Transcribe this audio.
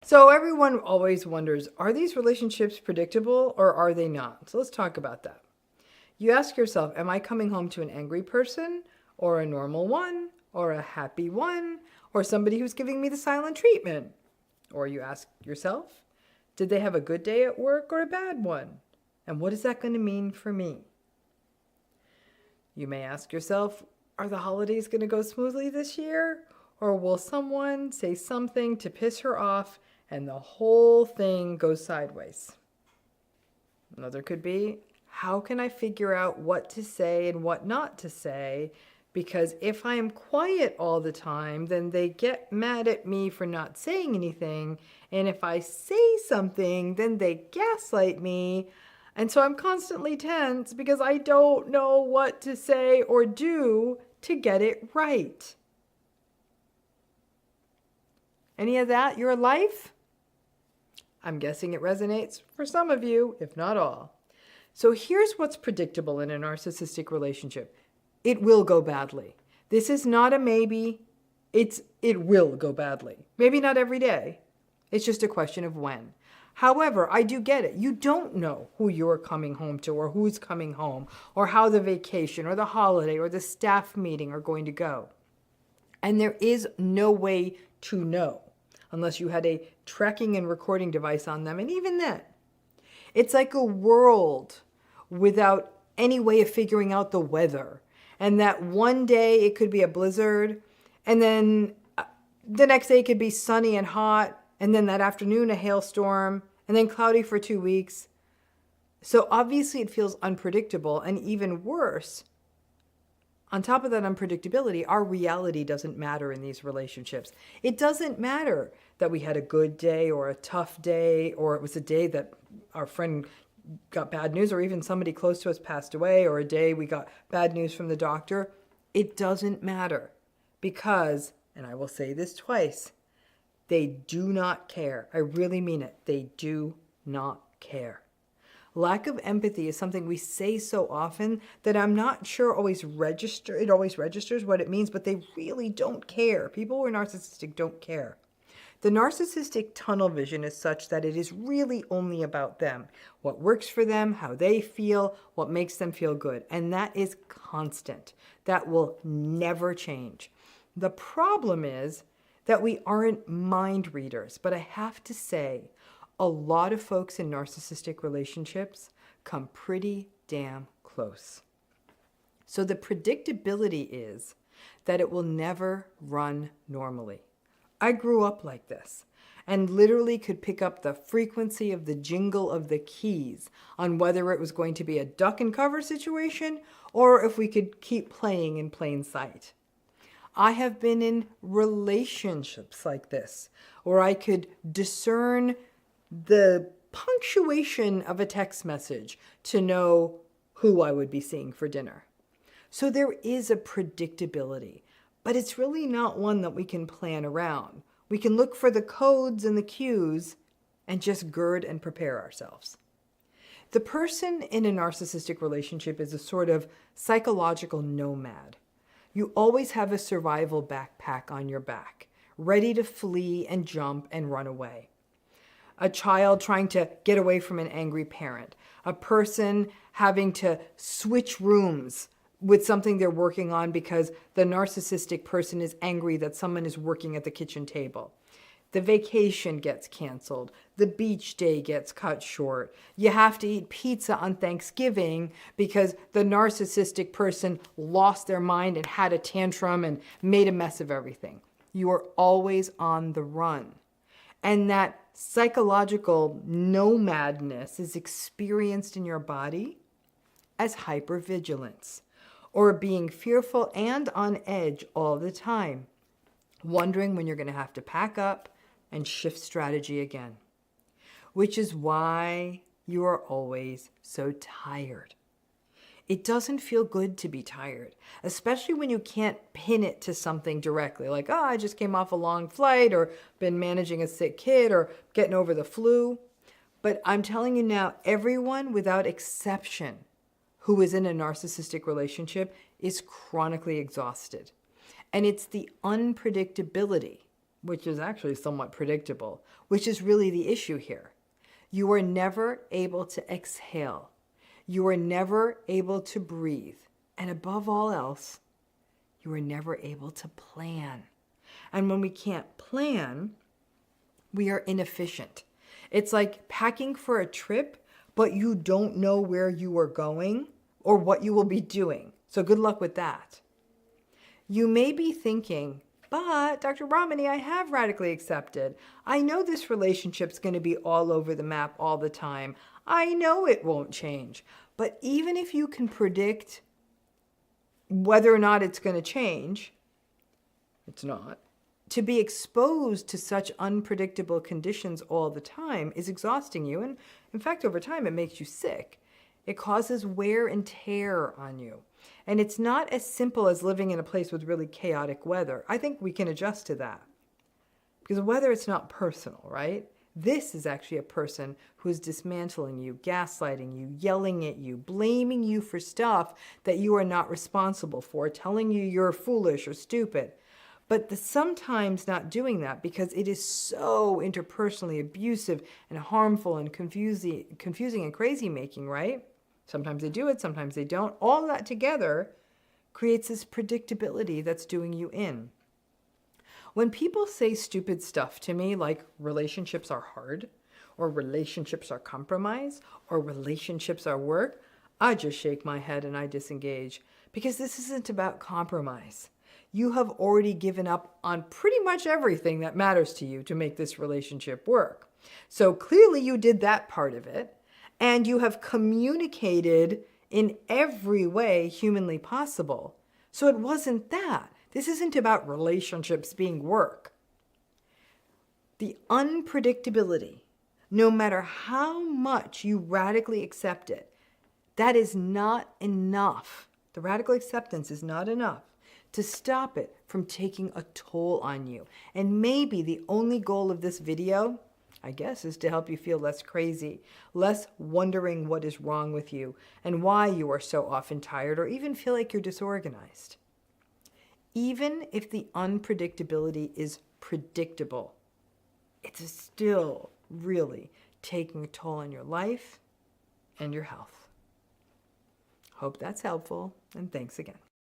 So everyone always wonders, are these relationships predictable or are they not? So let's talk about that. You ask yourself, am I coming home to an angry person or a normal one or a happy one or somebody who's giving me the silent treatment? Or you ask yourself, did they have a good day at work or a bad one? And what is that going to mean for me? You may ask yourself, are the holidays going to go smoothly this year? Or will someone say something to piss her off and the whole thing goes sideways? Another could be, how can I figure out what to say and what not to say? Because if I am quiet all the time, then they get mad at me for not saying anything. And if I say something, then they gaslight me. And so I'm constantly tense because I don't know what to say or do to get it right. Any of that your life? I'm guessing it resonates for some of you, if not all. So here's what's predictable in a narcissistic relationship. It will go badly. This is not a maybe. It will go badly. Maybe not every day. It's just a question of when. However, I do get it. You don't know who you're coming home to or who's coming home or how the vacation or the holiday or the staff meeting are going to go. And there is no way to know unless you had a tracking and recording device on them. And even then, it's like a world without any way of figuring out the weather. And that one day it could be a blizzard, and then the next day it could be sunny and hot, and then that afternoon a hailstorm, and then cloudy for 2 weeks. So obviously it feels unpredictable, and even worse, on top of that unpredictability, our reality doesn't matter in these relationships. It doesn't matter that we had a good day or a tough day, or it was a day that our friend got bad news, or even somebody close to us passed away, or a day we got bad news from the doctor. It doesn't matter because, and I will say this twice, they do not care. I really mean it. They do not care. Lack of empathy is something we say so often that I'm not sure it always registers what it means, but they really don't care. People who are narcissistic don't care. The narcissistic tunnel vision is such that it is really only about them, what works for them, how they feel, what makes them feel good. And that is constant. That will never change. The problem is that we aren't mind readers, but I have to say, a lot of folks in narcissistic relationships come pretty damn close. So the predictability is that it will never run normally. I grew up like this and literally could pick up the frequency of the jingle of the keys on whether it was going to be a duck and cover situation or if we could keep playing in plain sight. I have been in relationships like this where I could discern the punctuation of a text message to know who I would be seeing for dinner. So there is a predictability. But it's really not one that we can plan around. We can look for the codes and the cues and just gird and prepare ourselves. The person in a narcissistic relationship is a sort of psychological nomad. You always have a survival backpack on your back, ready to flee and jump and run away. A child trying to get away from an angry parent. A person having to switch rooms with something they're working on because the narcissistic person is angry that someone is working at the kitchen table. The vacation gets canceled. The beach day gets cut short. You have to eat pizza on Thanksgiving because the narcissistic person lost their mind and had a tantrum and made a mess of everything. You are always on the run. And that psychological nomadness is experienced in your body as hypervigilance, or being fearful and on edge all the time, wondering when you're going to have to pack up and shift strategy again, which is why you are always so tired. It doesn't feel good to be tired, especially when you can't pin it to something directly, like, I just came off a long flight, or been managing a sick kid, or getting over the flu. But I'm telling you now, everyone without exception who is in a narcissistic relationship is chronically exhausted. And it's the unpredictability which is actually somewhat predictable, which is really the issue here. You are never able to exhale. You are never able to breathe. And above all else, you are never able to plan. And when we can't plan, we are inefficient. It's like packing for a trip, but you don't know where you are going or what you will be doing. So good luck with that. You may be thinking, but Dr. Ramani, I have radically accepted. I know this relationship's going to be all over the map all the time. I know it won't change. But even if you can predict whether or not it's going to change, it's not. To be exposed to such unpredictable conditions all the time is exhausting you. And in fact, over time, it makes you sick. It causes wear and tear on you. And it's not as simple as living in a place with really chaotic weather. I think we can adjust to that. Because weather, it's not personal, right? This is actually a person who is dismantling you, gaslighting you, yelling at you, blaming you for stuff that you are not responsible for, telling you you're foolish or stupid. But sometimes not doing that because it is so interpersonally abusive and harmful and confusing and crazy making, right? Sometimes they do it, sometimes they don't. All that together creates this predictability that's doing you in. When people say stupid stuff to me, like relationships are hard, or relationships are compromise, or relationships are work, I just shake my head and I disengage. Because this isn't about compromise. You have already given up on pretty much everything that matters to you to make this relationship work. So clearly you did that part of it, and you have communicated in every way humanly possible. So it wasn't that. This isn't about relationships being work. The unpredictability, no matter how much you radically accept it, that is not enough. The radical acceptance is not enough to stop it from taking a toll on you. And maybe the only goal of this video, I guess, is to help you feel less crazy, less wondering what is wrong with you and why you are so often tired or even feel like you're disorganized. Even if the unpredictability is predictable, it's still really taking a toll on your life and your health. Hope that's helpful, and thanks again.